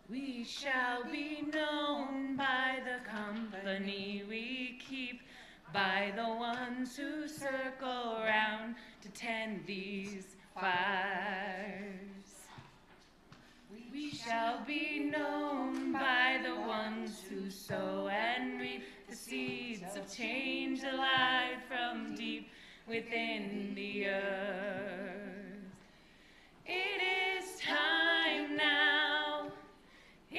We shall be known by the company we keep, by the ones who circle round to tend these fires. We shall be known by the ones who sow and reap the seeds of change alive from deep within the earth. It is time now.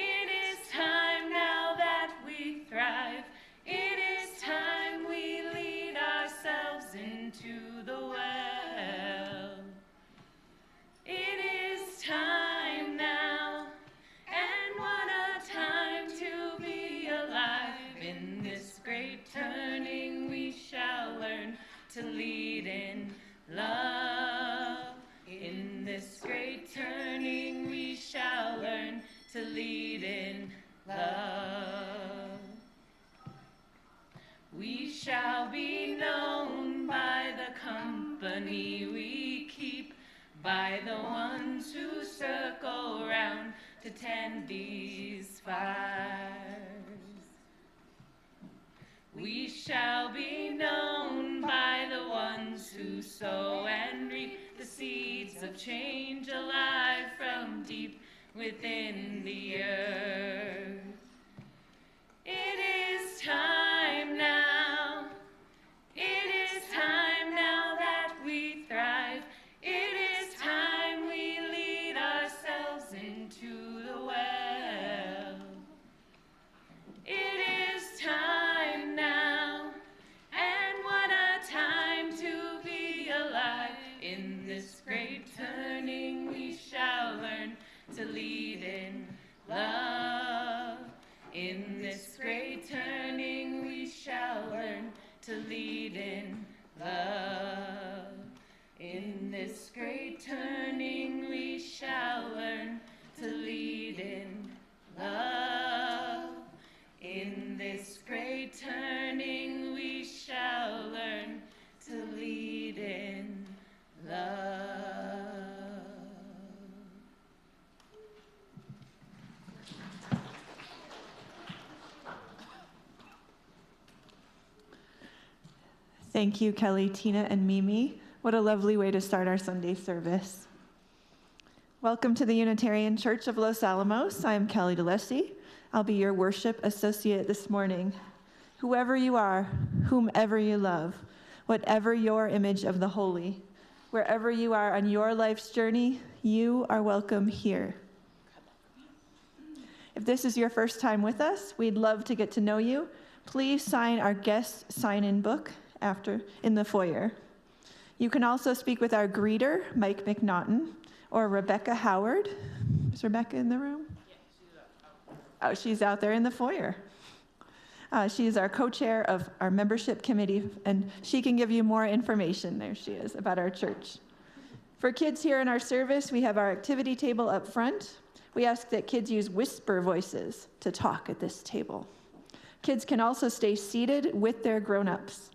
It is time now that we thrive. It is time we lead ourselves into the well. It is time now, and what a time to be alive. In this great turning we shall learn to lead in love. In this great turning we shall learn to lead in love. We shall be known by the company we keep, by the ones who circle round to tend these fires. We shall be known by the ones who sow and reap the seeds of change alive from deep within the earth. It is time now. It is time now that we thrive. It is time we lead ourselves into the well. It is time now, and what a time to be alive. In this great turning we shall learn to lead in love. In this great turning we shall learn to lead in love. In this great turning we shall learn to lead in love. In this great turning we shall learn to lead in love. Thank you, Kelly, Tina, and Mimi. What a lovely way to start our Sunday service. Welcome to the Unitarian Church of Los Alamos. I am Kelly Dolejsi. I'll be your worship associate this morning. Whoever you are, whomever you love, whatever your image of the holy, wherever you are on your life's journey, you are welcome here. If this is your first time with us, we'd love to get to know you. Please sign our guest sign-in book in the foyer. You can also speak with our greeter, Mike McNaughton, or Rebecca Howard. Is Rebecca in the room? Oh, she's out there in the foyer. She is our co-chair of our membership committee, and she can give you more information, there she is, about our church. For kids here in our service, we have our activity table up front. We ask that kids use whisper voices to talk at this table. Kids can also stay seated with their grown-ups.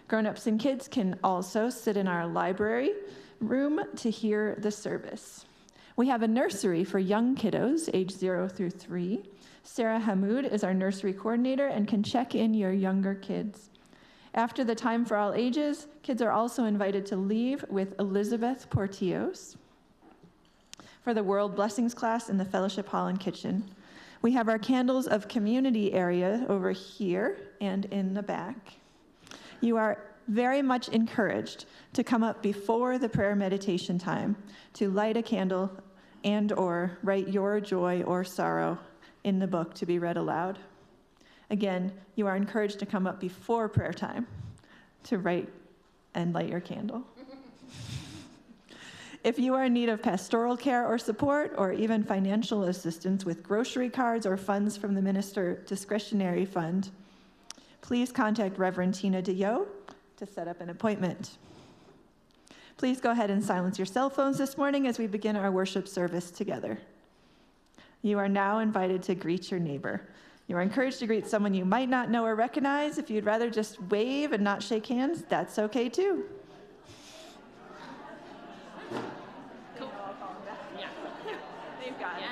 Grown-ups and kids can also sit in our library room to hear the service. We have a nursery for young kiddos, age 0 through 3. Sarah Hamoud is our nursery coordinator and can check in your younger kids. After the time for all ages, kids are also invited to leave with Elizabeth Portillos for the World Blessings class in the Fellowship Hall and Kitchen. We have our candles of community area over here and in the back. You are very much encouraged to come up before the prayer meditation time to light a candle and or write your joy or sorrow in the book to be read aloud. Again, you are encouraged to come up before prayer time to write and light your candle. If you are in need of pastoral care or support, or even financial assistance with grocery cards or funds from the Minister Discretionary Fund, please contact Reverend Tina DeYoe to set up an appointment. Please go ahead and silence your cell phones this morning as we begin our worship service together. You are now invited to greet your neighbor. You are encouraged to greet someone you might not know or recognize. If you'd rather just wave and not shake hands, that's okay too. Cool. Yeah. They've got it.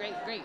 Great.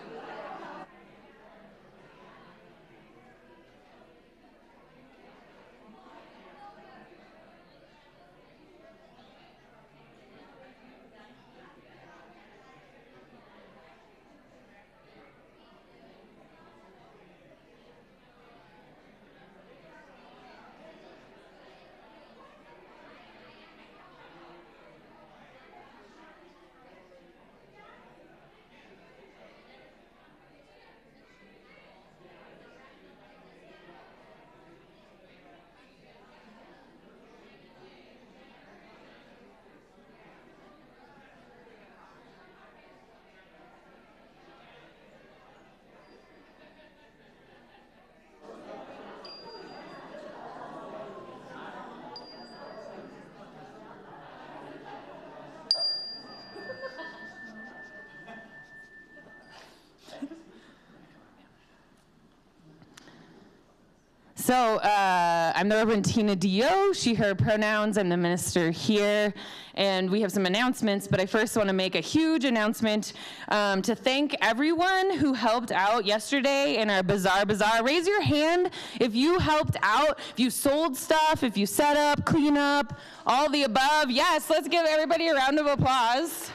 So I'm the Reverend DeYoe, she, her pronouns. I'm the minister here. And we have some announcements, but I first want to make a huge announcement to thank everyone who helped out yesterday in our bazaar. Raise your hand if you helped out, if you sold stuff, if you set up, clean up, all the above. Yes, let's give everybody a round of applause.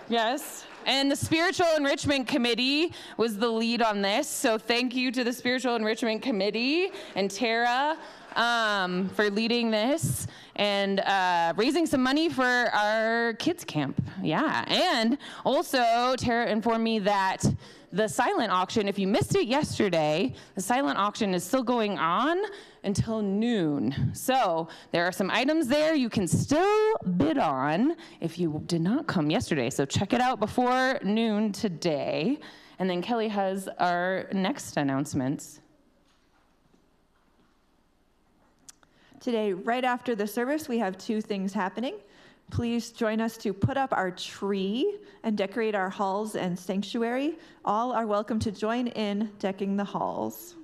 Yes. And the Spiritual Enrichment Committee was the lead on this, so thank you to the Spiritual Enrichment Committee and Terra for leading this and raising some money for our kids camp. Yeah, and also Terra informed me that the silent auction, if you missed it yesterday, the silent auction is still going on until noon. So there are some items there you can still bid on if you did not come yesterday. So check it out before noon today. And then Kelly has our next announcements. Today, right after the service, we have two things happening. Please join us to put up our tree and decorate our halls and sanctuary. All are welcome to join in decking the halls.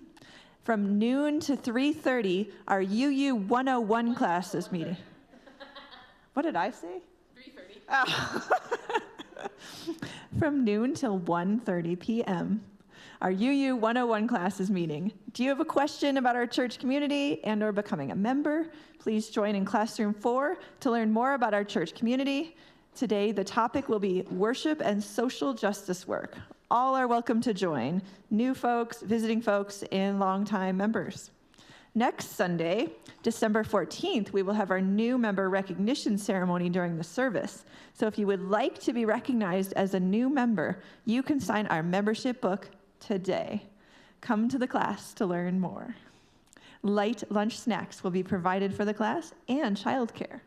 From noon to 3:30, our UU 101 class is meeting. What did I say? 3:30. Oh. From noon till 1:30 p.m., our UU 101 class is meeting. Do you have a question about our church community and or becoming a member? Please join in Classroom 4 to learn more about our church community. Today, the topic will be worship and social justice work. All are welcome to join, new folks, visiting folks, and longtime members. Next Sunday, December 14th, we will have our new member recognition ceremony during the service. So if you would like to be recognized as a new member, you can sign our membership book today. Come to the class to learn more. Light lunch snacks will be provided for the class and childcare.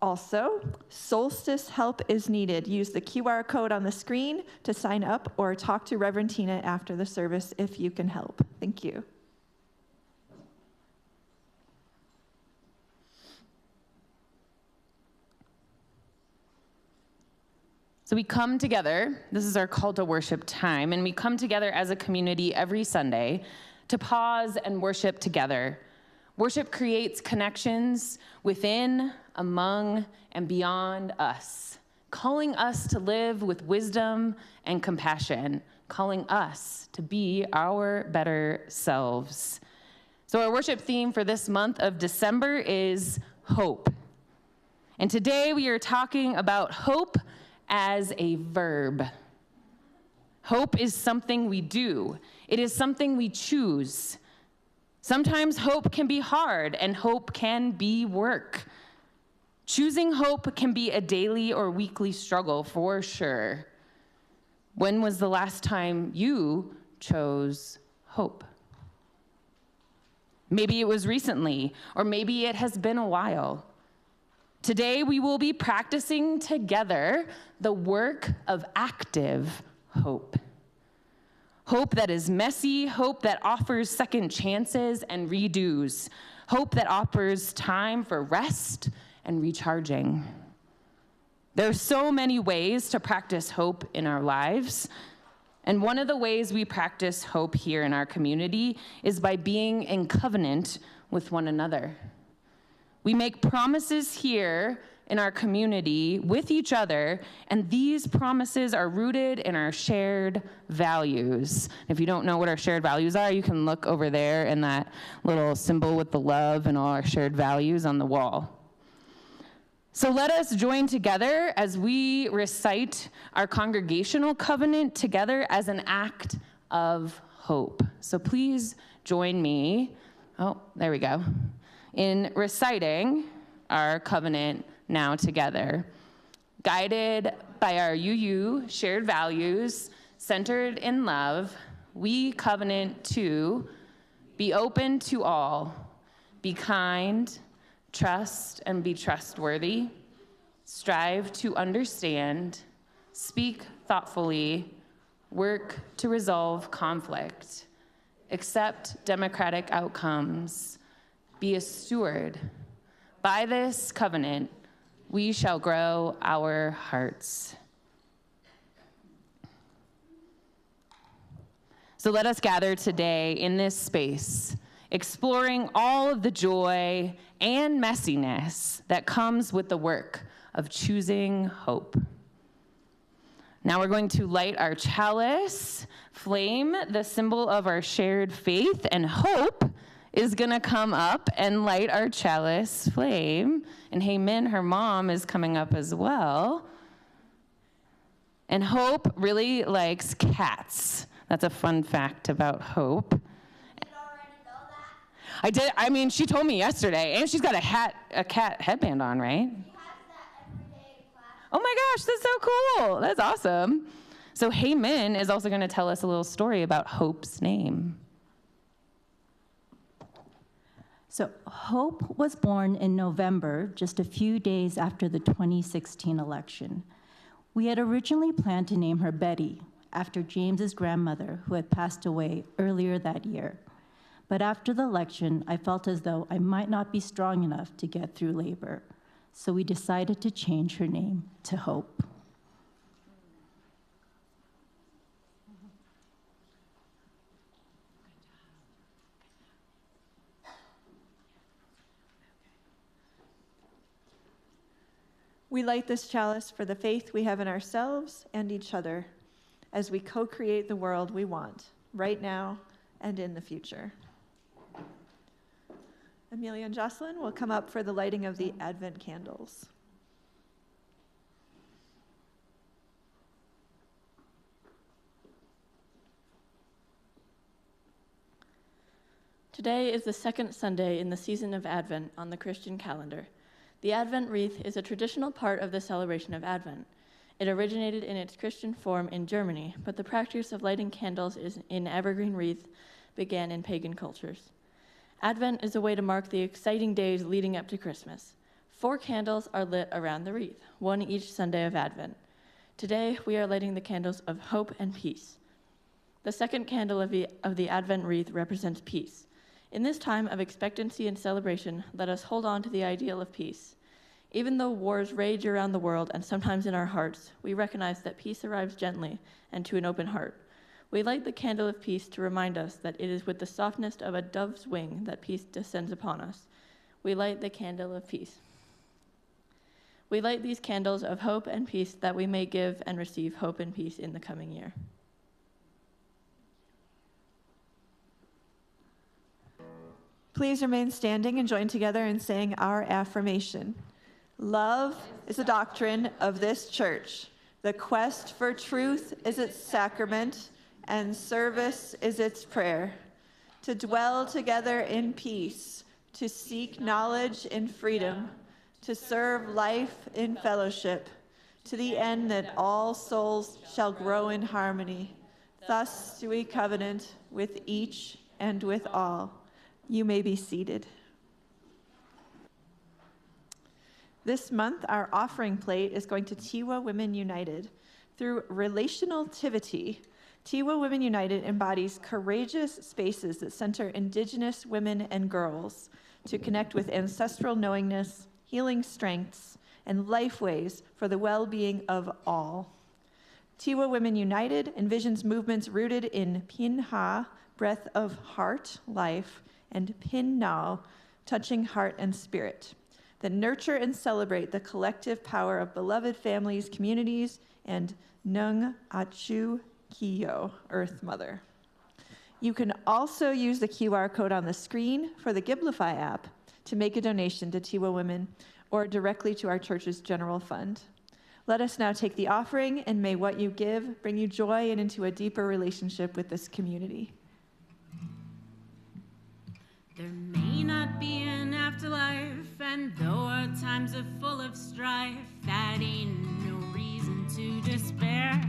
Also, solstice help is needed. Use the QR code on the screen to sign up or talk to Reverend Tina after the service if you can help. Thank you. So we come together, this is our call to worship time, and we come together as a community every Sunday to pause and worship together. Worship creates connections within, among, and beyond us, calling us to live with wisdom and compassion, calling us to be our better selves. So our worship theme for this month of December is hope. And today we are talking about hope as a verb. Hope is something we do. It is something we choose. Sometimes hope can be hard, and hope can be work. Choosing hope can be a daily or weekly struggle for sure. When was the last time you chose hope? Maybe it was recently, or maybe it has been a while. Today we will be practicing together the work of active hope. Hope that is messy, hope that offers second chances and redos, hope that offers time for rest and recharging. There are so many ways to practice hope in our lives, and one of the ways we practice hope here in our community is by being in covenant with one another. We make promises here in our community, with each other, and these promises are rooted in our shared values. If you don't know what our shared values are, you can look over there in that little symbol with the love and all our shared values on the wall. So let us join together as we recite our congregational covenant together as an act of hope. So please join me, there we go, in reciting our covenant now together. Guided by our UU shared values, centered in love, we covenant to be open to all, be kind, trust and be trustworthy, strive to understand, speak thoughtfully, work to resolve conflict, accept democratic outcomes, be a steward. By this covenant, we shall grow our hearts. So let us gather today in this space, exploring all of the joy and messiness that comes with the work of choosing hope. Now we're going to light our chalice flame, the symbol of our shared faith, and hope is gonna come up and light our chalice flame. And Hey Min, her mom, is coming up as well. And Hope really likes cats. That's a fun fact about Hope. Did you already know that? I did, I mean, she told me yesterday, and she's got a cat headband on, right? She has that every day in class. Oh my gosh, that's so cool. That's awesome. So Hey Min is also gonna tell us a little story about Hope's name. So Hope was born in November, just a few days after the 2016 election. We had originally planned to name her Betty, after James's grandmother, who had passed away earlier that year. But after the election, I felt as though I might not be strong enough to get through labor. So we decided to change her name to Hope. We light this chalice for the faith we have in ourselves and each other as we co-create the world we want, right now and in the future. Amelia and Jocelyn will come up for the lighting of the Advent candles. Today is the second Sunday in the season of Advent on the Christian calendar. The Advent wreath is a traditional part of the celebration of Advent. It originated in its Christian form in Germany, but the practice of lighting candles in evergreen wreath began in pagan cultures. Advent is a way to mark the exciting days leading up to Christmas. 4 candles are lit around the wreath, one each Sunday of Advent. Today, we are lighting the candles of hope and peace. The second candle of the Advent wreath represents peace. In this time of expectancy and celebration, let us hold on to the ideal of peace. Even though wars rage around the world and sometimes in our hearts, we recognize that peace arrives gently and to an open heart. We light the candle of peace to remind us that it is with the softness of a dove's wing that peace descends upon us. We light the candle of peace. We light these candles of hope and peace that we may give and receive hope and peace in the coming year. Please remain standing and join together in saying our affirmation. Love is the doctrine of this church. The quest for truth is its sacrament, and service is its prayer. To dwell together in peace, to seek knowledge in freedom, to serve life in fellowship, to the end that all souls shall grow in harmony. Thus do we covenant with each and with all. You may be seated. This month, our offering plate is going to Tiwa Women United. Through relationaltivity, Tiwa Women United embodies courageous spaces that center Indigenous women and girls to connect with ancestral knowingness, healing strengths, and lifeways for the well-being of all. Tiwa Women United envisions movements rooted in Pinha, breath of heart, life, and Pinnao, touching heart and spirit. that nurture and celebrate the collective power of beloved families, communities, and Nung Achu Kiyo, Earth Mother. You can also use the QR code on the screen for the Giblify app to make a donation to Tiwa Women or directly to our church's general fund. Let us now take the offering, and may what you give bring you joy and into a deeper relationship with this community. There may not be an afterlife, and though our times are full of strife, that ain't no reason to despair.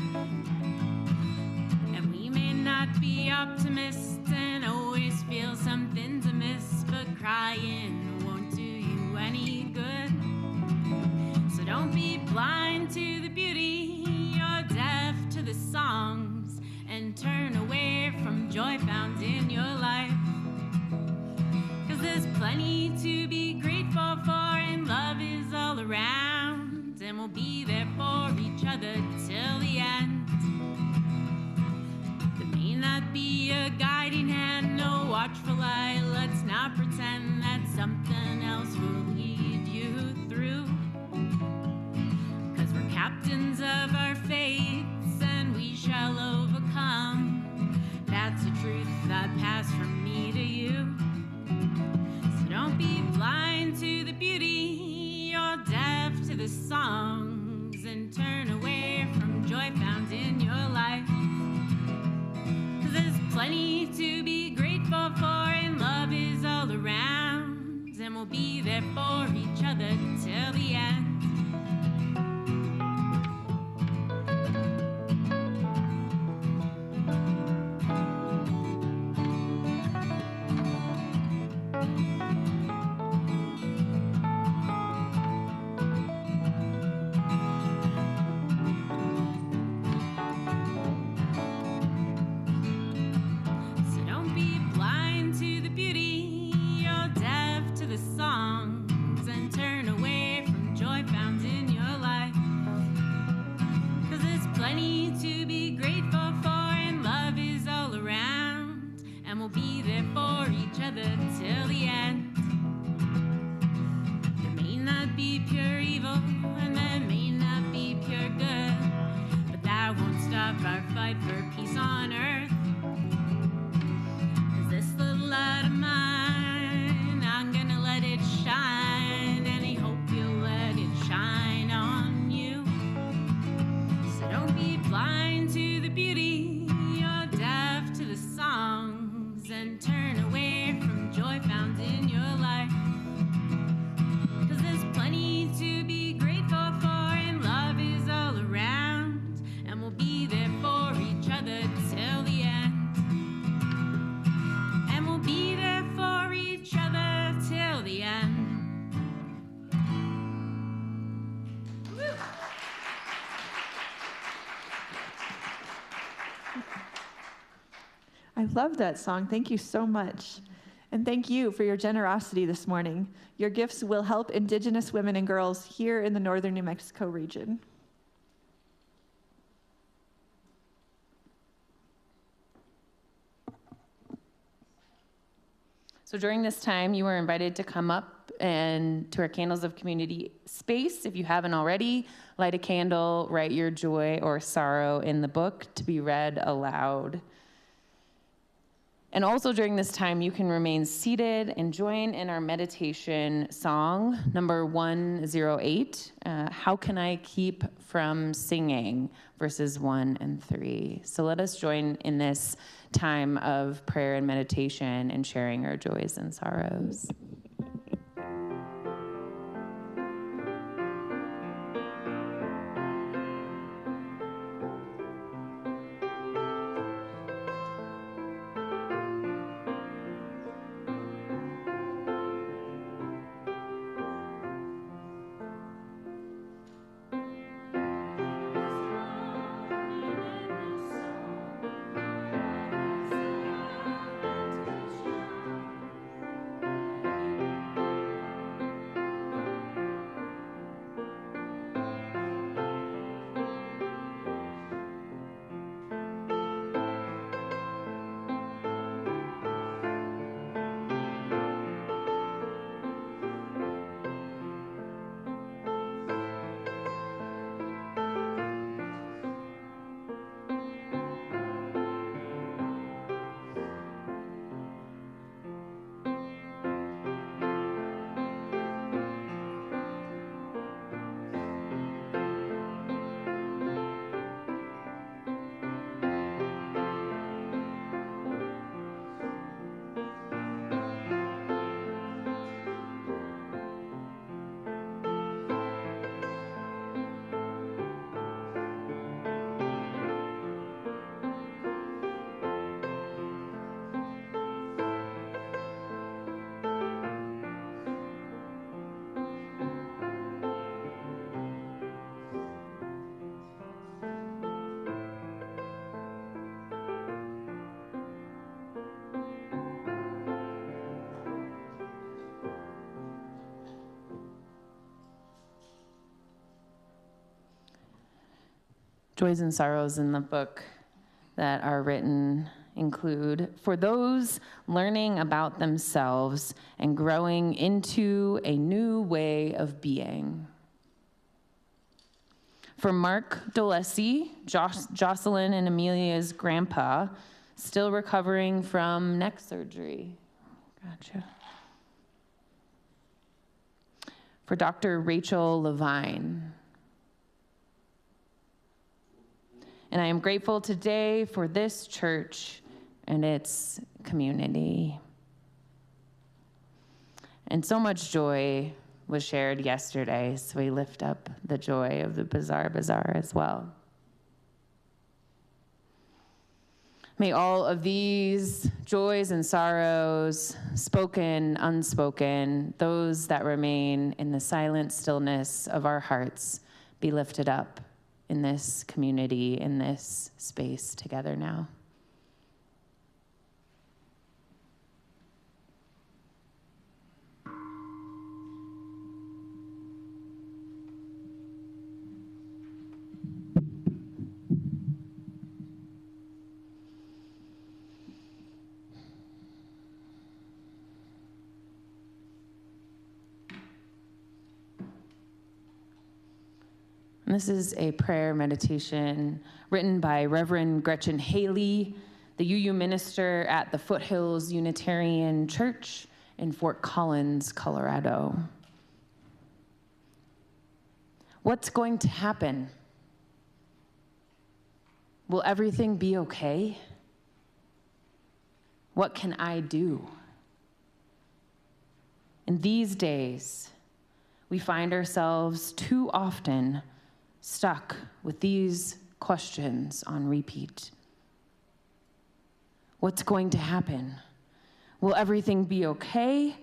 And we may not be optimists and always feel something's amiss, but crying won't do you any good. So don't be blind to the beauty or deaf to the songs, and turn away from joy found in your life. 'Cause there's plenty to be grateful for, and love is all around, and we'll be there for each other till the end. There may not be a guiding hand, no watchful eye, let's not pretend that something else will lead you through. 'Cause we're captains of our fates, and we shall overcome. That's a truth that passed from me to you. Don't be blind to the beauty or deaf to the songs, and turn away from joy found in your life. 'Cause there's plenty to be grateful for, and love is all around, and we'll be there for each other till the end. I love that song. Thank you so much. And thank you for your generosity this morning. Your gifts will help Indigenous women and girls here in the northern New Mexico region. So during this time, you were invited to come up and to our Candles of Community space. If you haven't already, light a candle, write your joy or sorrow in the book to be read aloud. And also during this time, you can remain seated and join in our meditation song, number 108, How Can I Keep From Singing, verses 1 and 3. So let us join in this time of prayer and meditation and sharing our joys and sorrows. Joys and sorrows in the book that are written include, for those learning about themselves and growing into a new way of being. For Mark Dolejsi, Jocelyn and Amelia's grandpa, still recovering from neck surgery. Gotcha. For Dr. Rachel Levine. And I am grateful today for this church and its community. And so much joy was shared yesterday, so we lift up the joy of the Bazaar as well. May all of these joys and sorrows, spoken, unspoken, those that remain in the silent stillness of our hearts, be lifted up in this community, in this space together now. And this is a prayer meditation written by Reverend Gretchen Haley, the UU minister at the Foothills Unitarian Church in Fort Collins, Colorado. What's going to happen? Will everything be okay? What can I do? In these days, we find ourselves too often stuck with these questions on repeat. What's going to happen? Will everything be okay?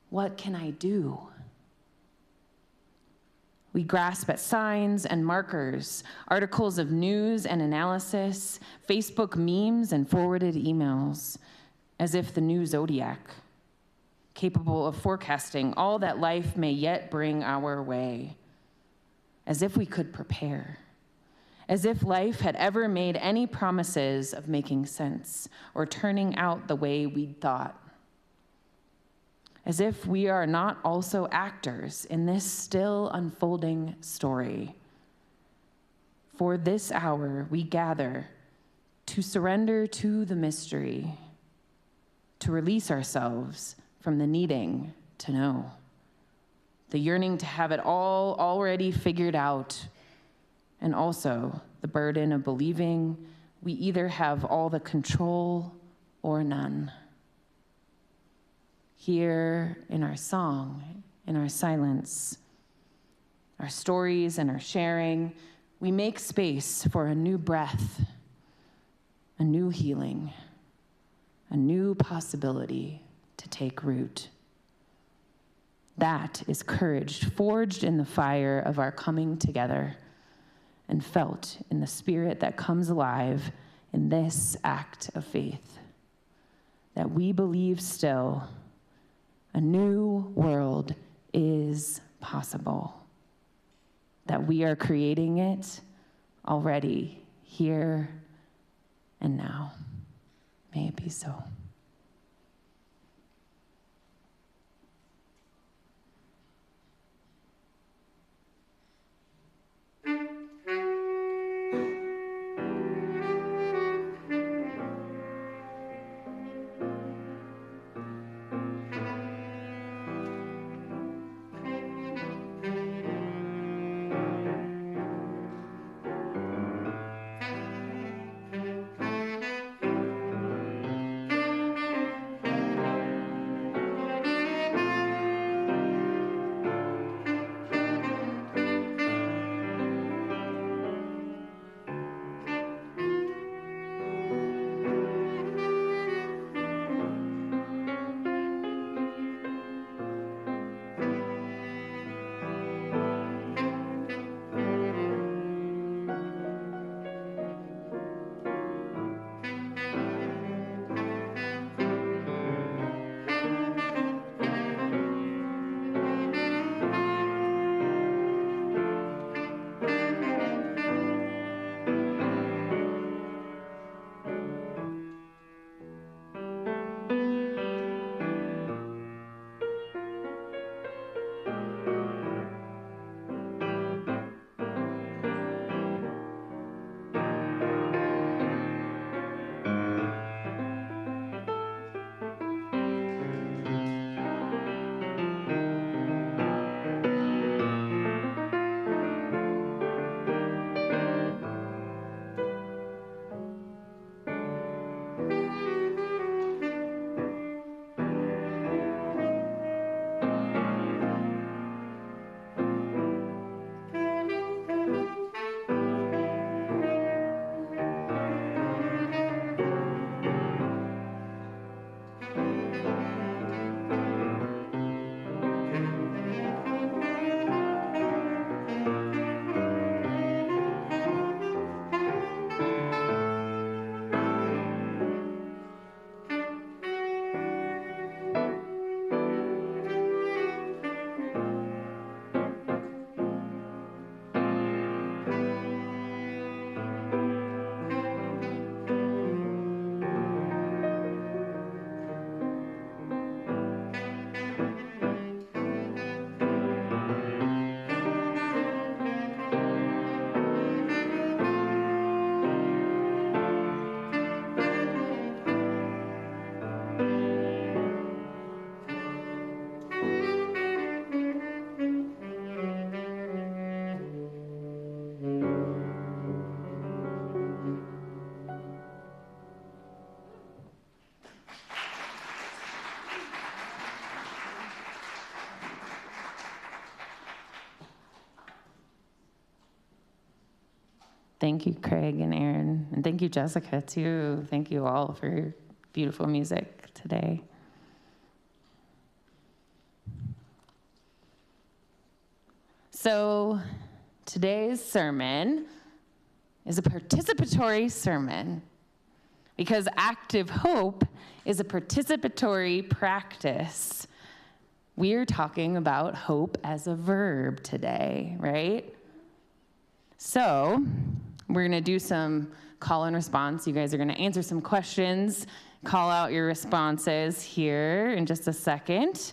What can I do? We grasp at signs and markers, articles of news and analysis, Facebook memes and forwarded emails, as if the new zodiac, capable of forecasting all that life may yet bring our way. As if we could prepare, as if life had ever made any promises of making sense or turning out the way we'd thought. As if we are not also actors in this still unfolding story. For this hour, we gather to surrender to the mystery, to release ourselves from the needing to know. The yearning to have it all already figured out, and also the burden of believing we either have all the control or none. Here in our song, in our silence, our stories and our sharing, we make space for a new breath, a new healing, a new possibility to take root. That is courage forged in the fire of our coming together and felt in the spirit that comes alive in this act of faith. That we believe still a new world is possible. That we are creating it already here and now. May it be so. Thank you, Craig and Aaron. And thank you, Jessica, too. Thank you all for your beautiful music today. So today's sermon is a participatory sermon because active hope is a participatory practice. We're talking about hope as a verb today, right? So we're going to do some call and response. You guys are going to answer some questions, call out your responses here in just a second.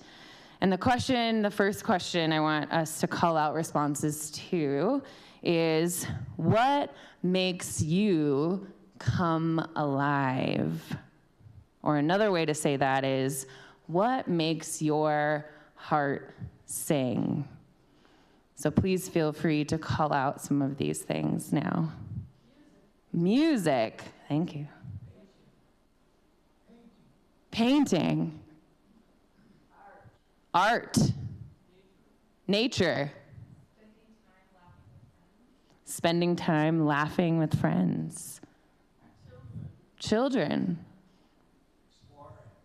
And the first question I want us to call out responses to is, what makes you come alive? Or another way to say that is, what makes your heart sing? So please feel free to call out some of these things now. Music. Thank you. Painting. Art. Nature. Spending time laughing with friends. Children.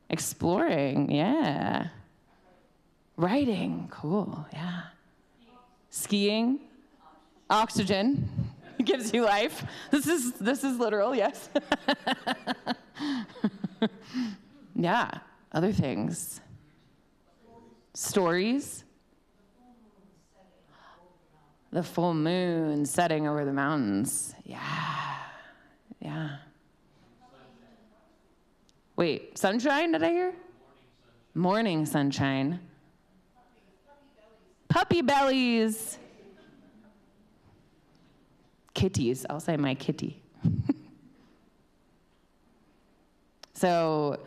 Exploring, yeah. Writing, cool, yeah. Skiing. Oxygen. Gives you life. This is literal, yes. Yeah, other things. Stories. The full moon setting over the mountains. Yeah. Wait, sunshine, did I hear? Morning sunshine. Puppy bellies. Kitties, I'll say my kitty. So,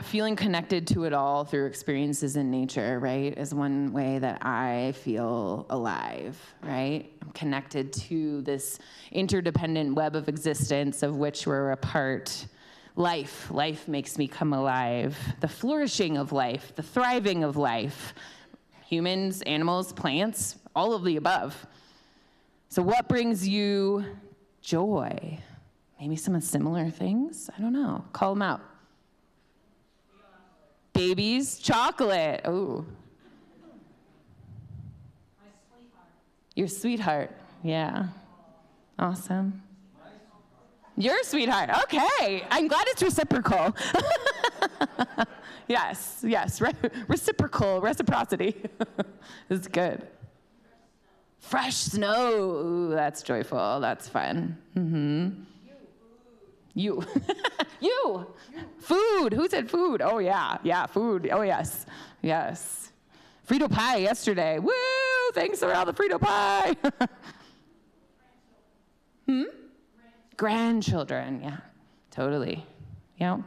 feeling connected to it all through experiences in nature, right, is one way that I feel alive, right? I'm connected to this interdependent web of existence of which we're a part. Life makes me come alive. The flourishing of life, the thriving of life. Humans, animals, plants, all of the above. So what brings you joy? Maybe some similar things? I don't know. Call them out. Babies, chocolate. Oh. My sweetheart. Your sweetheart. Yeah. Awesome. Your sweetheart. Okay. I'm glad it's reciprocal. Yes. Reciprocity. It's good. Fresh snow. Ooh, that's joyful. That's fun. Mm-hmm. You. You. Food. Who said food? Oh, yeah. Yeah, food. Oh, yes. Yes. Frito pie yesterday. Woo! Thanks for all the Frito pie. Grandchildren. Yeah, totally. Yeah.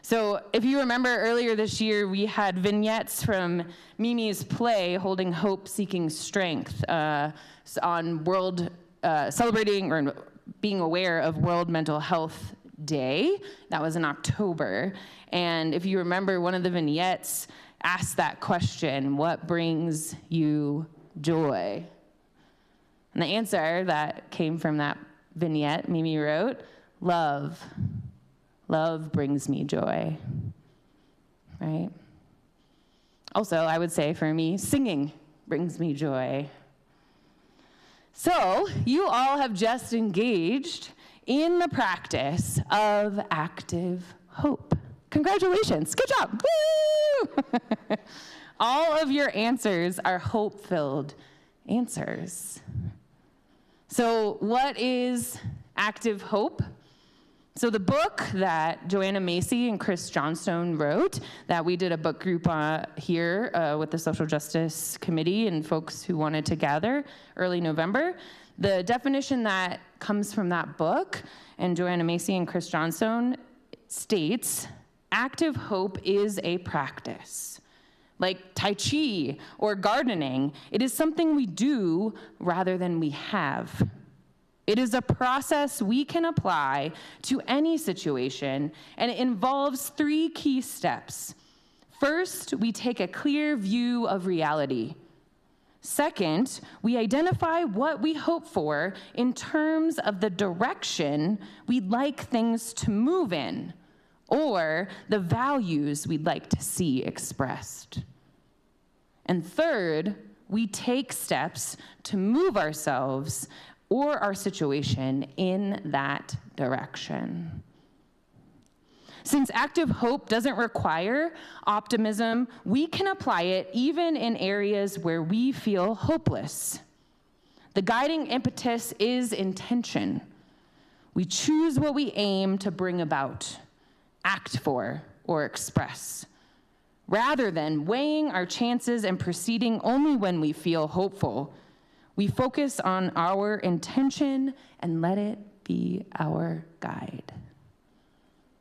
So if you remember earlier this year, we had vignettes from Mimi's play, Holding Hope, Seeking Strength, on celebrating or being aware of World Mental Health Day. That was in October. And if you remember, one of the vignettes asked that question, what brings you joy? And the answer that came from that vignette Mimi wrote, love. Love brings me joy, right? Also, I would say for me, singing brings me joy. So you all have just engaged in the practice of active hope. Congratulations, good job, woo! All of your answers are hope-filled answers. So what is active hope? So the book that Joanna, Macy, and Chris Johnstone wrote, that we did a book group here with the Social Justice Committee and folks who wanted to gather early November, the definition that comes from that book, and Joanna, Macy, and Chris Johnstone states, active hope is a practice. Like Tai Chi or gardening, it is something we do rather than we have. It is a process we can apply to any situation, and it involves 3 key steps. First, we take a clear view of reality. Second, we identify what we hope for in terms of the direction we'd like things to move in, or the values we'd like to see expressed. And third, we take steps to move ourselves or our situation in that direction. Since active hope doesn't require optimism, we can apply it even in areas where we feel hopeless. The guiding impetus is intention. We choose what we aim to bring about, act for, or express, rather than weighing our chances and proceeding only when we feel hopeful. We focus on our intention and let it be our guide.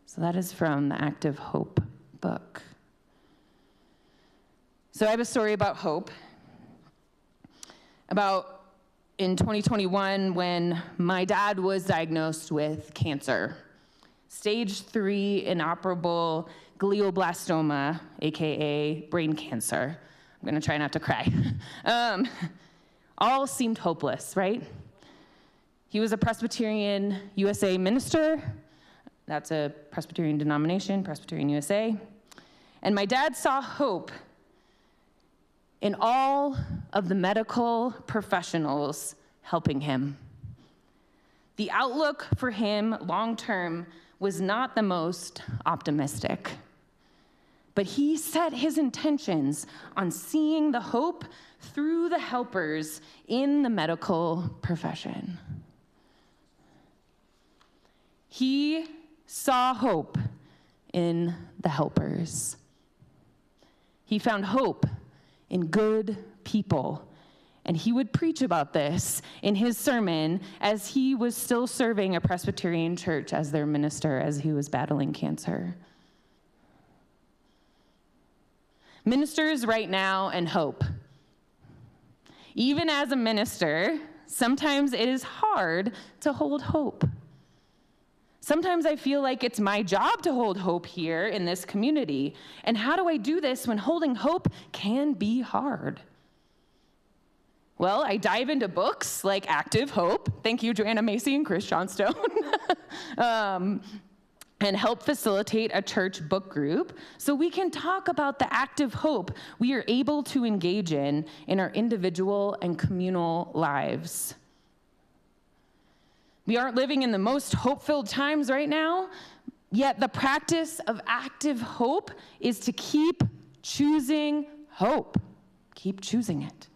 So that is from the Active Hope book. So I have a story about hope. About in 2021 when my dad was diagnosed with cancer, stage 3 inoperable glioblastoma, AKA brain cancer. I'm gonna try not to cry. All seemed hopeless, right? He was a Presbyterian USA minister. That's a Presbyterian denomination, Presbyterian USA. And my dad saw hope in all of the medical professionals helping him. The outlook for him long-term was not the most optimistic, but he set his intentions on seeing the hope through the helpers in the medical profession. He saw hope in the helpers. He found hope in good people, and he would preach about this in his sermon as he was still serving a Presbyterian church as their minister as he was battling cancer. Ministers right now and hope. Even as a minister, sometimes it is hard to hold hope. Sometimes I feel like it's my job to hold hope here in this community. And how do I do this when holding hope can be hard? Well, I dive into books like Active Hope. Thank you, Joanna, Macy, and Chris Johnstone. And help facilitate a church book group so we can talk about the active hope we are able to engage in our individual and communal lives. We aren't living in the most hope-filled times right now, yet the practice of active hope is to keep choosing hope. Keep choosing it.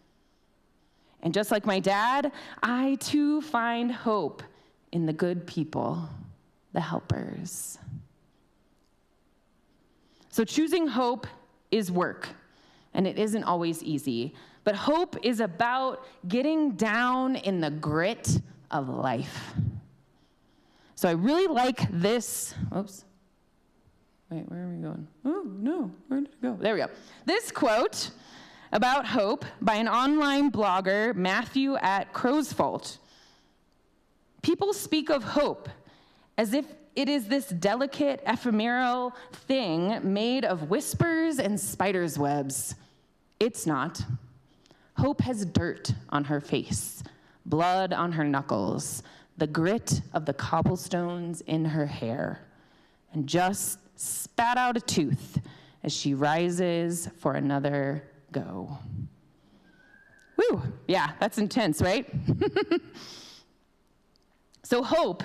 And just like my dad, I too find hope in the good people, the helpers. So choosing hope is work, and it isn't always easy. But hope is about getting down in the grit of life. So I really like this. Oops. Wait, where are we going? Oh, no, where did it go? There we go. This quote about hope by an online blogger, Matthew at Crowsfault. People speak of hope as if it is this delicate, ephemeral thing made of whispers and spiders' webs. It's not. Hope has dirt on her face, blood on her knuckles, the grit of the cobblestones in her hair, and just spat out a tooth as she rises for another go. Woo, yeah, that's intense, right? So hope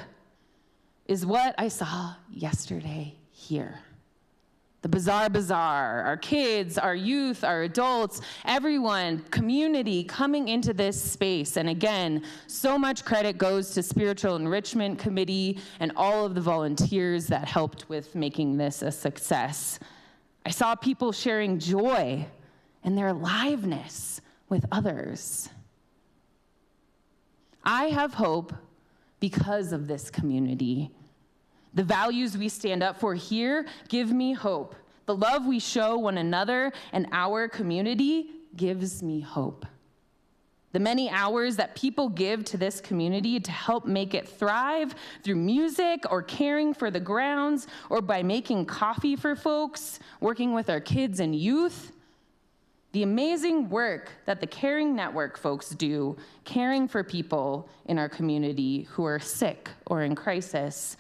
is what I saw yesterday here. The bazaar, our kids, our youth, our adults, everyone, community coming into this space. And again, so much credit goes to Spiritual Enrichment Committee and all of the volunteers that helped with making this a success. I saw people sharing joy and their aliveness with others. I have hope because of this community. The values we stand up for here give me hope. The love we show one another and our community gives me hope. The many hours that people give to this community to help make it thrive through music or caring for the grounds or by making coffee for folks, working with our kids and youth, The amazing work that the Caring Network folks do, caring for people in our community who are sick or in crisis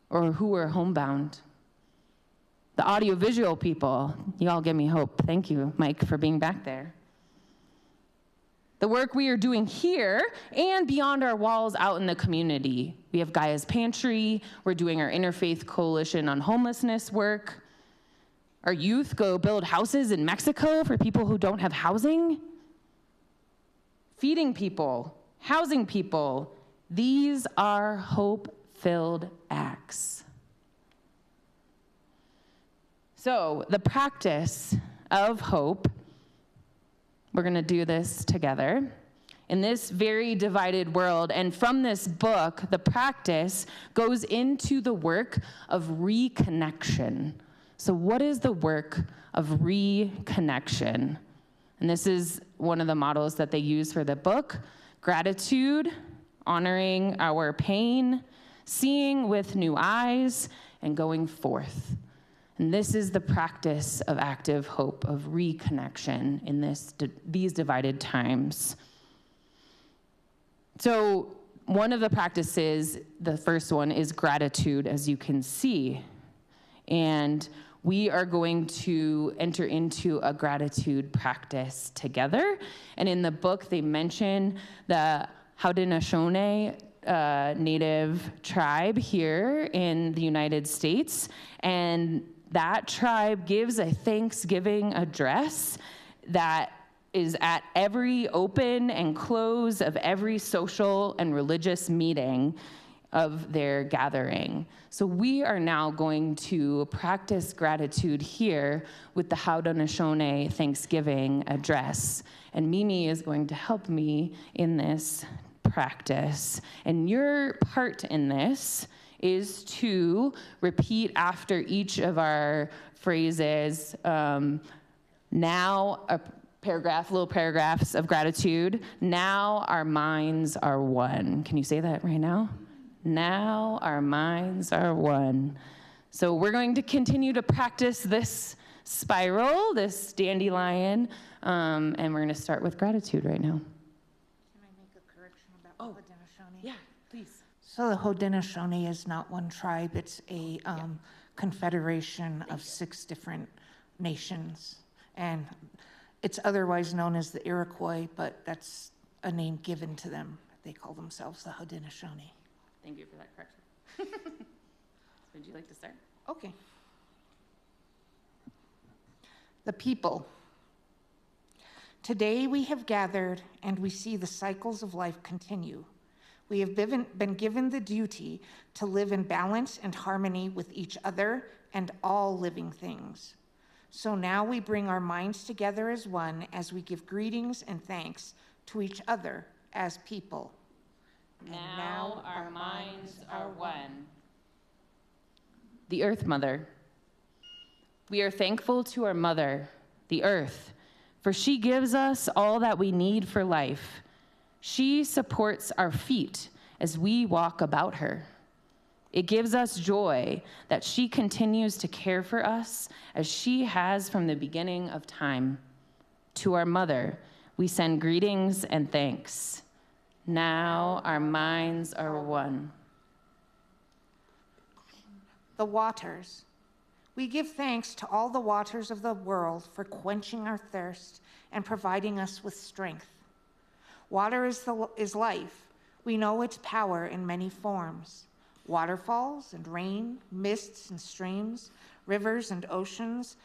or who are homebound. The audiovisual people, you all give me hope. Thank you, Mike, for being back there. The work we are doing here and beyond our walls out in the community. We have Gaia's Pantry. We're doing our Interfaith Coalition on Homelessness work. Our youth go build houses in Mexico for people who don't have housing. Feeding people, housing people. These are hope-filled acts. So the practice of hope, we're going to do this together in this very divided world. And from this book, the practice goes into the work of reconnection. So what is the work of reconnection? And this is one of the models that they use for the book. Gratitude, honoring our pain, seeing with new eyes, and going forth. And this is the practice of active hope, of reconnection in these divided times. So one of the practices, the first one, is gratitude, as you can see. And we are going to enter into a gratitude practice together. And in the book, they mention the Haudenosaunee Native tribe here in the United States. And that tribe gives a Thanksgiving address that is at every open and close of every social and religious meeting of their gathering. So we are now going to practice gratitude here with the Haudenosaunee Thanksgiving address. And Mimi is going to help me in this practice. And your part in this is to repeat after each of our phrases, now a paragraph, little paragraphs of gratitude. Now our minds are one. Can you say that right now? Now our minds are one. So we're going to continue to practice this spiral, this dandelion, and we're going to start with gratitude right now. Can I make a correction about Haudenosaunee? Yeah, please. So the Haudenosaunee is not one tribe. It's a confederation of 6 different nations. And it's otherwise known as the Iroquois, but that's a name given to them. They call themselves the Haudenosaunee. Thank you for that correction. Would you like to start? Okay. The people. Today we have gathered and we see the cycles of life continue. We have been given the duty to live in balance and harmony with each other and all living things. So now we bring our minds together as one as we give greetings and thanks to each other as people. Now our minds are one. The Earth Mother. We are thankful to our mother, the Earth, for she gives us all that we need for life. She supports our feet as we walk about her. It gives us joy that she continues to care for us as she has from the beginning of time. To our mother, we send greetings and thanks. Now our minds are one. The waters. We give thanks to all the waters of the world for quenching our thirst and providing us with strength. Water is life. We know its power in many forms. Waterfalls and rain, mists and streams, rivers and oceans.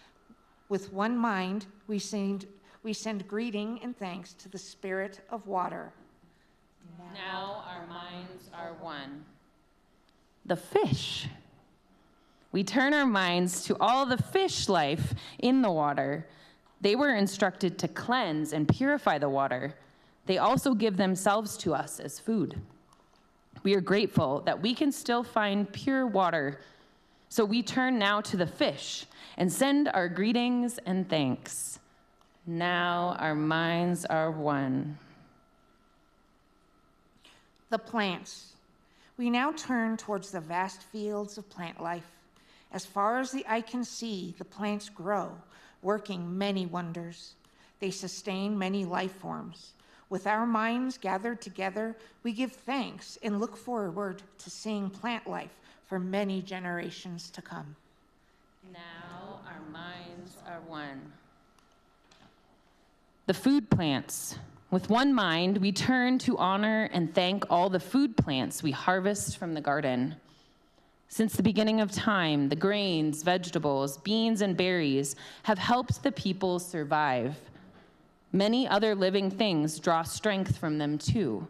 With one mind, we send greeting and thanks to the Spirit of water. Now our minds are one. The fish. We turn our minds to all the fish life in the water. They were instructed to cleanse and purify the water. They also give themselves to us as food. We are grateful that we can still find pure water. So we turn now to the fish and send our greetings and thanks. Now our minds are one. The plants. We now turn towards the vast fields of plant life. As far as the eye can see, the plants grow, working many wonders. They sustain many life forms. With our minds gathered together, we give thanks and look forward to seeing plant life for many generations to come. Now our minds are one. The food plants. With one mind, we turn to honor and thank all the food plants we harvest from the garden. Since the beginning of time, the grains, vegetables, beans, and berries have helped the people survive. Many other living things draw strength from them too.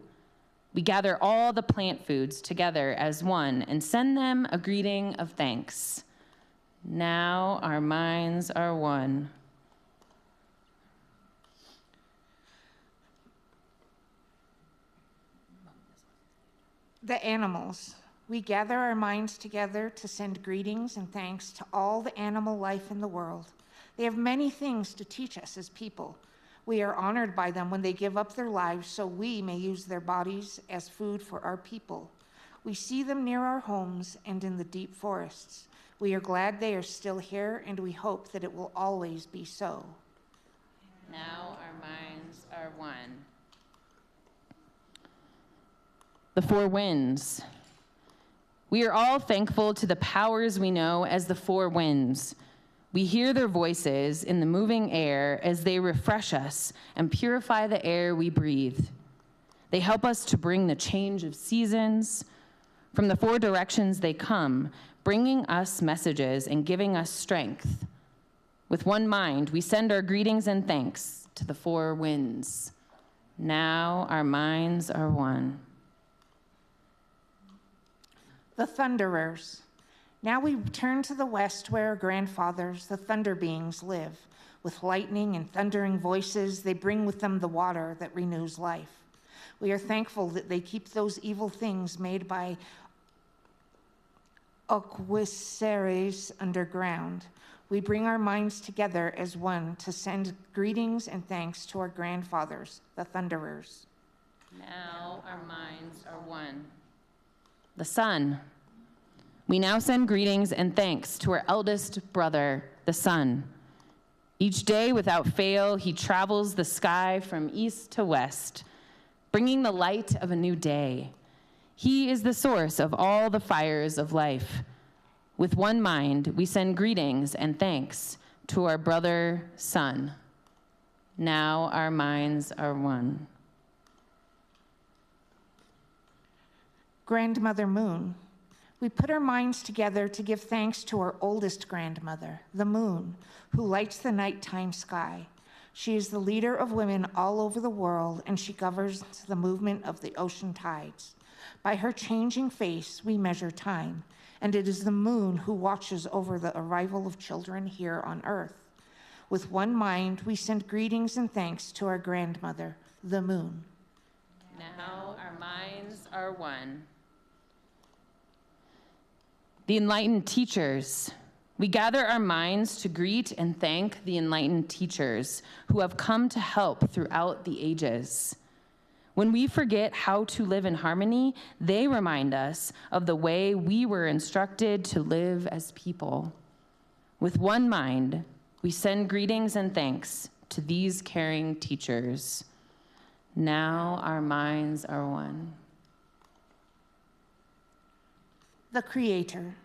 We gather all the plant foods together as one and send them a greeting of thanks. Now our minds are one. The animals. We gather our minds together to send greetings and thanks to all the animal life in the world. They have many things to teach us as people. We are honored by them when they give up their lives so we may use their bodies as food for our people. We see them near our homes and in the deep forests. We are glad they are still here, and we hope that it will always be so. Now our minds are one. The four winds. We are all thankful to the powers we know as the four winds. We hear their voices in the moving air as they refresh us and purify the air we breathe. They help us to bring the change of seasons. From the four directions they come, bringing us messages and giving us strength. With one mind, we send our greetings and thanks to the four winds. Now our minds are one. The thunderers. Now we turn to the west where our grandfathers, the thunder beings, live. With lightning and thundering voices, they bring with them the water that renews life. We are thankful that they keep those evil things made by aquaceres underground. We bring our minds together as one to send greetings and thanks to our grandfathers, the thunderers. Now our minds are one. The sun. We now send greetings and thanks to our eldest brother, the sun. Each day without fail, he travels the sky from east to west, bringing the light of a new day. He is the source of all the fires of life. With one mind, we send greetings and thanks to our brother, sun. Now our minds are one. Grandmother Moon. We put our minds together to give thanks to our oldest grandmother, the moon, who lights the nighttime sky. She is the leader of women all over the world, and she governs the movement of the ocean tides. By her changing face, we measure time, and it is the moon who watches over the arrival of children here on earth. With one mind, we send greetings and thanks to our grandmother, the moon. Now our minds are one. The enlightened teachers. We gather our minds to greet and thank the enlightened teachers who have come to help throughout the ages. When we forget how to live in harmony, they remind us of the way we were instructed to live as people. With one mind, we send greetings and thanks to these caring teachers. Now our minds are one. The Creator.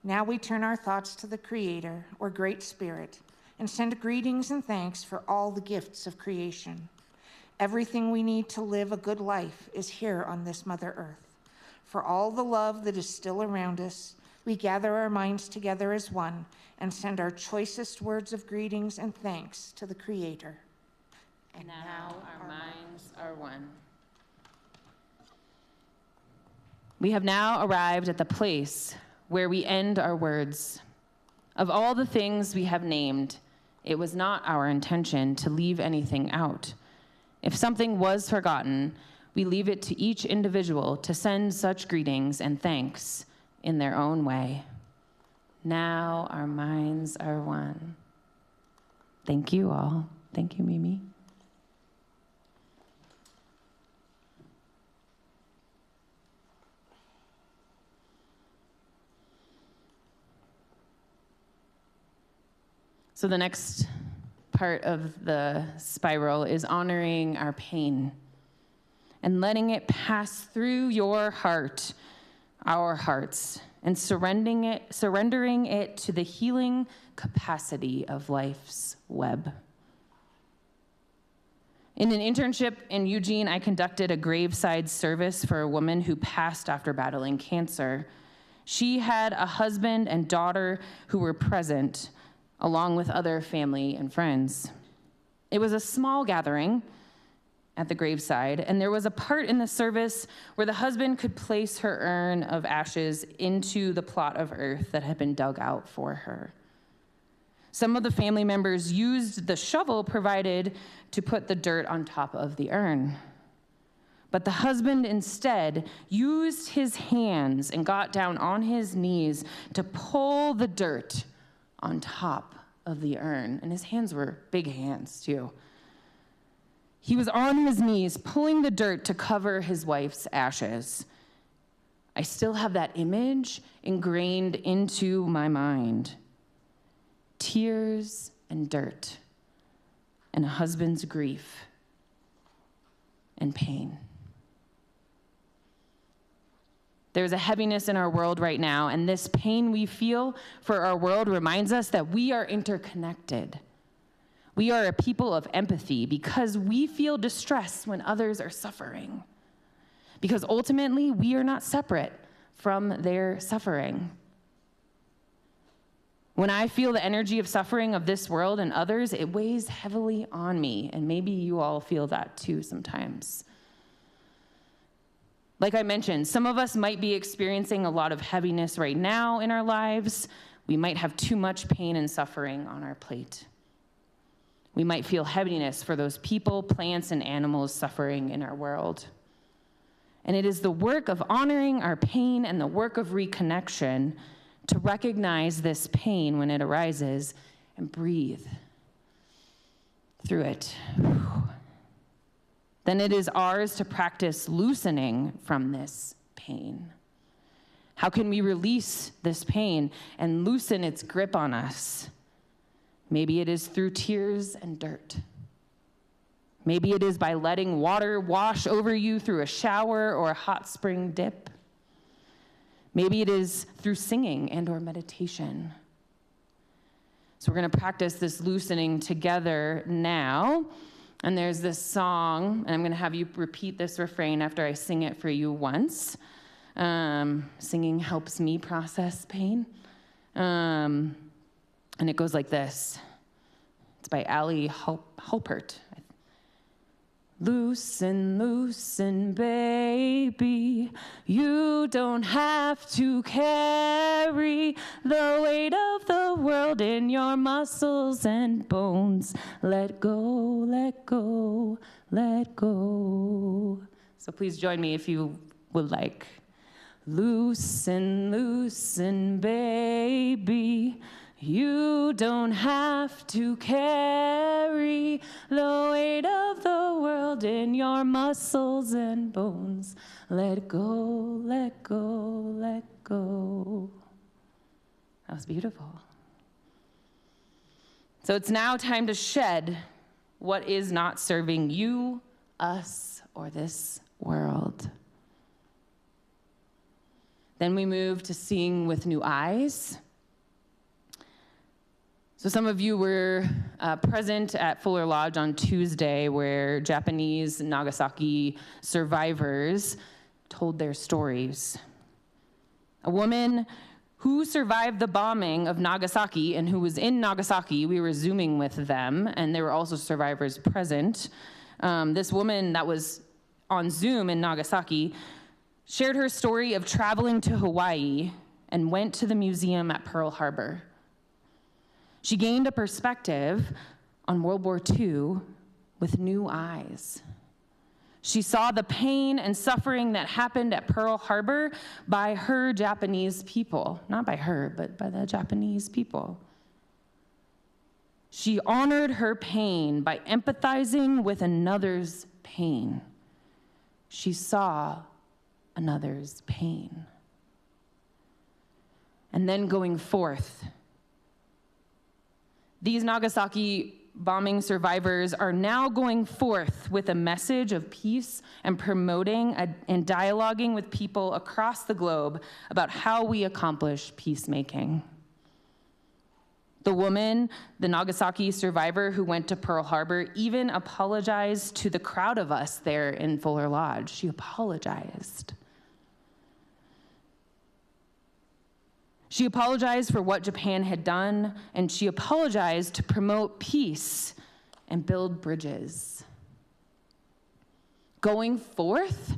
Now we turn our thoughts to the Creator, or Great Spirit, and send greetings and thanks for all the gifts of creation. Everything we need to live a good life is here on this Mother Earth. For all the love that is still around us, we gather our minds together as one and send our choicest words of greetings and thanks to the Creator. And now our minds are one. We have now arrived at the place where we end our words. Of all the things we have named, it was not our intention to leave anything out. If something was forgotten, we leave it to each individual to send such greetings and thanks in their own way. Now our minds are one. Thank you all. Thank you, Mimi. So the next part of the spiral is honoring our pain and letting it pass through your heart, our hearts, and surrendering it to the healing capacity of life's web. In an internship in Eugene, I conducted a graveside service for a woman who passed after battling cancer. She had a husband and daughter who were present, along with other family and friends. It was a small gathering at the graveside, and there was a part in the service where the husband could place her urn of ashes into the plot of earth that had been dug out for her. Some of the family members used the shovel provided to put the dirt on top of the urn. But the husband instead used his hands and got down on his knees to pull the dirt on top of the urn. And his hands were big hands, too. He was on his knees, pulling the dirt to cover his wife's ashes. I still have that image ingrained into my mind. Tears and dirt, and a husband's grief and pain. There's a heaviness in our world right now, and this pain we feel for our world reminds us that we are interconnected. We are a people of empathy because we feel distress when others are suffering. Because ultimately, we are not separate from their suffering. When I feel the energy of suffering of this world and others, it weighs heavily on me, and maybe you all feel that too sometimes. Like I mentioned, some of us might be experiencing a lot of heaviness right now in our lives. We might have too much pain and suffering on our plate. We might feel heaviness for those people, plants, and animals suffering in our world. And it is the work of honoring our pain and the work of reconnection to recognize this pain when it arises and breathe through it. Then it is ours to practice loosening from this pain. How can we release this pain and loosen its grip on us? Maybe it is through tears and dirt. Maybe it is by letting water wash over you through a shower or a hot spring dip. Maybe it is through singing and or meditation. So we're going to practice this loosening together now. And there's this song, and I'm going to have you repeat this refrain after I sing it for you once. Singing helps me process pain. And it goes like this. It's by Ali Halpert. Loosen, loosen, baby. You don't have to carry the weight of the world in your muscles and bones. Let go, let go, let go. So please join me if you would like. Loosen, loosen, baby. You don't have to carry the weight of the world in your muscles and bones. Let go, let go, let go. That was beautiful. So it's now time to shed what is not serving you, us, or this world. Then we move to seeing with new eyes. So some of you were present at Fuller Lodge on Tuesday, where Japanese Nagasaki survivors told their stories. A woman who survived the bombing of Nagasaki and who was in Nagasaki, we were Zooming with them, and there were also survivors present. This woman that was on Zoom in Nagasaki shared her story of traveling to Hawaii and went to the museum at Pearl Harbor. She gained a perspective on World War II with new eyes. She saw the pain and suffering that happened at Pearl Harbor by her Japanese people. Not by her, but by the Japanese people. She honored her pain by empathizing with another's pain. She saw another's pain. And then going forth, These Nagasaki bombing survivors are now going forth with a message of peace and promoting and dialoguing with people across the globe about how we accomplish peacemaking. The woman, the Nagasaki survivor who went to Pearl Harbor, even apologized to the crowd of us there in Fuller Lodge. She apologized. She apologized for what Japan had done, and she apologized to promote peace and build bridges. Going forth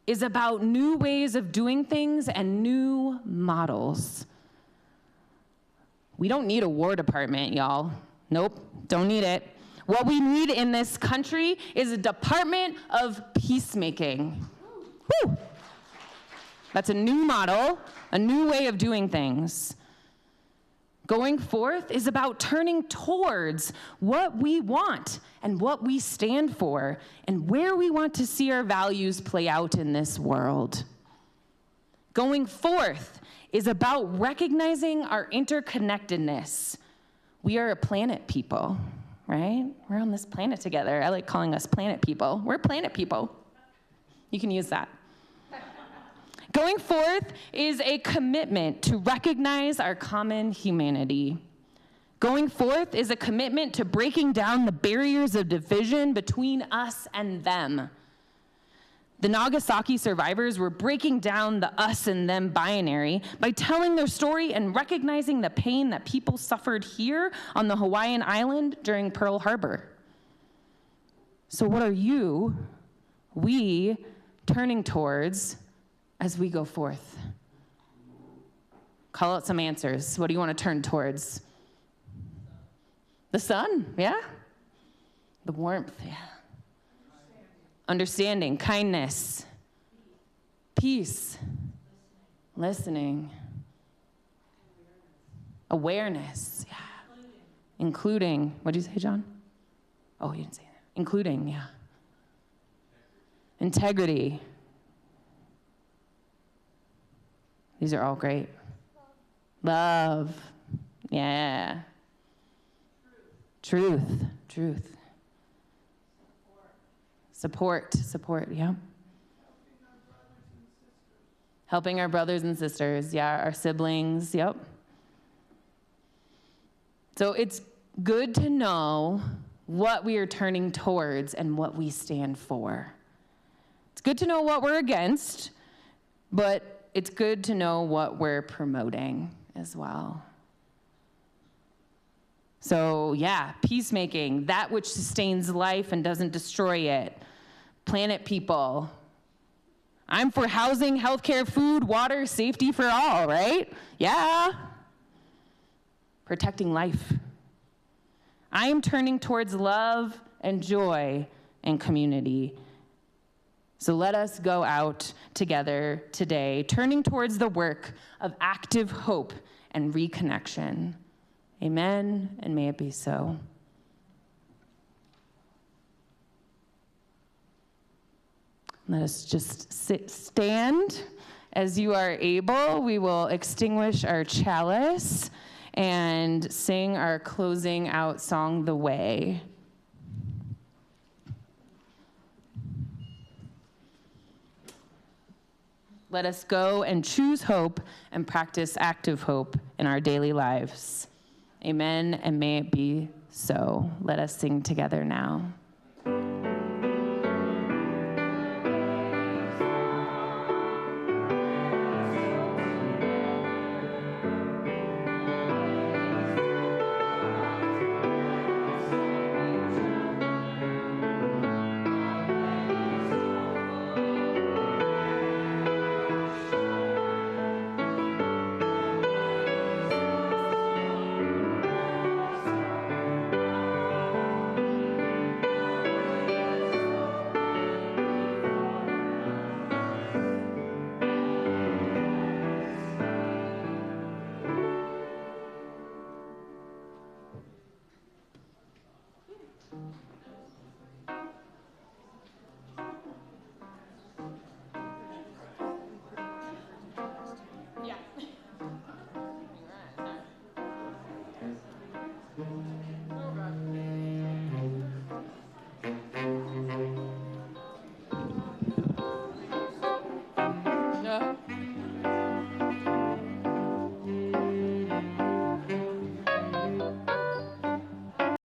is about new ways of doing things and new models. We don't need a War Department, y'all. Nope, don't need it. What we need in this country is a Department of Peacemaking. Woo! That's a new model, a new way of doing things. Going forth is about turning towards what we want and what we stand for and where we want to see our values play out in this world. Going forth is about recognizing our interconnectedness. We are a planet people, right? We're on this planet together. I like calling us planet people. We're planet people. You can use that. Going forth is a commitment to recognize our common humanity. Going forth is a commitment to breaking down the barriers of division between us and them. The Nagasaki survivors were breaking down the us and them binary by telling their story and recognizing the pain that people suffered here on the Hawaiian island during Pearl Harbor. So what are we turning towards as we go forth? Call out some answers. What do you want to turn towards? The sun, yeah? The warmth, yeah. Understanding, kindness, peace, listening, awareness, yeah. Including, what did you say, John? Oh, you didn't say that. Including, yeah. Integrity. These are all great. Love. Yeah. Truth. Support, yeah. Helping our brothers and sisters, yeah, our siblings, yep. So it's good to know what we are turning towards and what we stand for. It's good to know what we're against, but it's good to know what we're promoting as well. So yeah, peacemaking, that which sustains life and doesn't destroy it. Planet people. I'm for housing, healthcare, food, water, safety for all, right? Yeah. Protecting life. I am turning towards love and joy and community. So let us go out together today, turning towards the work of active hope and reconnection. Amen, and may it be so. Let us just stand as you are able. We will extinguish our chalice and sing our closing out song, The Way. Let us go and choose hope and practice active hope in our daily lives. Amen, and may it be so. Let us sing together now.